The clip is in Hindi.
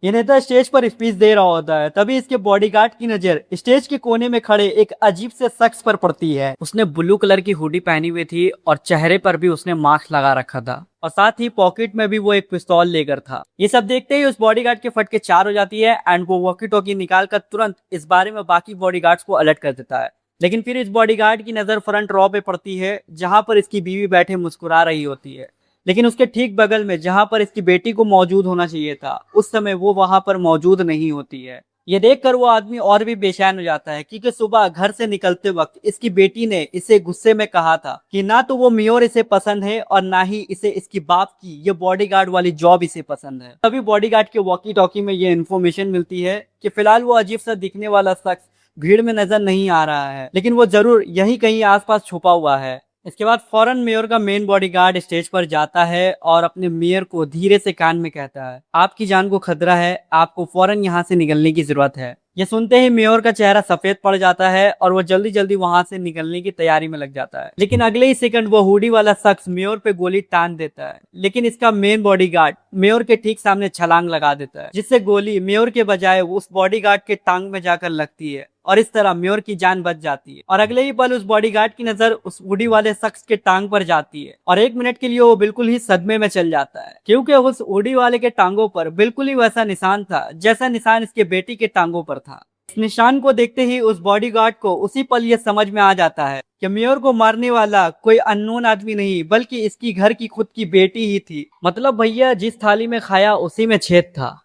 ये नेता स्टेज पर स्पीच दे रहा होता है, तभी इसके बॉडीगार्ड की नजर स्टेज के कोने में खड़े एक अजीब से शख्स पर पड़ती है। उसने ब्लू कलर की हुडी पहनी हुई थी और चेहरे पर भी उसने मास्क लगा रखा था और साथ ही पॉकेट में भी वो एक पिस्तौल लेकर था। ये सब देखते ही उस बॉडीगार्ड के फटके चार हो जाती है एंड वो वॉकी टॉकी निकाल कर तुरंत इस बारे में बाकी बॉडीगार्ड्स को अलर्ट कर देता है। लेकिन फिर इस बॉडीगार्ड की नजर फ्रंट रॉ पे पड़ती है जहां पर इसकी बीवी बैठे मुस्कुरा रही होती है, लेकिन उसके ठीक बगल में जहां पर इसकी बेटी को मौजूद होना चाहिए था उस समय वो वहां पर मौजूद नहीं होती है। ये देखकर वो आदमी और भी बेचैन हो जाता है क्योंकि सुबह घर से निकलते वक्त इसकी बेटी ने इसे गुस्से में कहा था कि ना तो वो मेयर इसे पसंद है और ना ही इसे इसकी बाप की ये बॉडीगार्ड वाली जॉब इसे पसंद है। तभी बॉडीगार्ड के वॉकी टॉकी में ये इन्फॉर्मेशन मिलती है कि फिलहाल वो अजीब सा दिखने वाला शख्स भीड़ में नजर नहीं आ रहा है, लेकिन वो जरूर यहीं कहीं आसपास छुपा हुआ है। इसके बाद फौरन मेयर का मेन बॉडीगार्ड स्टेज पर जाता है और अपने मेयर को धीरे से कान में कहता है, आपकी जान को खतरा है, आपको फौरन यहाँ से निकलने की जरूरत है। ये सुनते ही मेयर का चेहरा सफेद पड़ जाता है और वो जल्दी जल्दी वहां से निकलने की तैयारी में लग जाता है, लेकिन अगले ही सेकंड वो हुडी वाला शख्स मेयर पे गोली तान देता है। लेकिन इसका मेन बॉडीगार्ड मेयर के ठीक सामने छलांग लगा देता है, जिससे गोली मेयर के बजाय उस बॉडीगार्ड के टांग में जाकर लगती है और इस तरह मेयर की जान बच जाती है। और अगले ही पल उस बॉडीगार्ड की नजर उस वुडी वाले शख्स के टांग पर जाती है और एक मिनट के लिए वो बिल्कुल ही सदमे में चल जाता है क्योंकि उस वुडी वाले के टांगों पर बिल्कुल ही वैसा निशान था जैसा निशान इसके बेटी के टांगों पर था। इस निशान को देखते ही उस बॉडीगार्ड को उसी पल यह समझ में आ जाता है कि मेयर को मारने वाला कोई अननोन आदमी नहीं बल्कि इसकी घर की खुद की बेटी ही थी। मतलब भैया जिस थाली में खाया उसी में छेद था।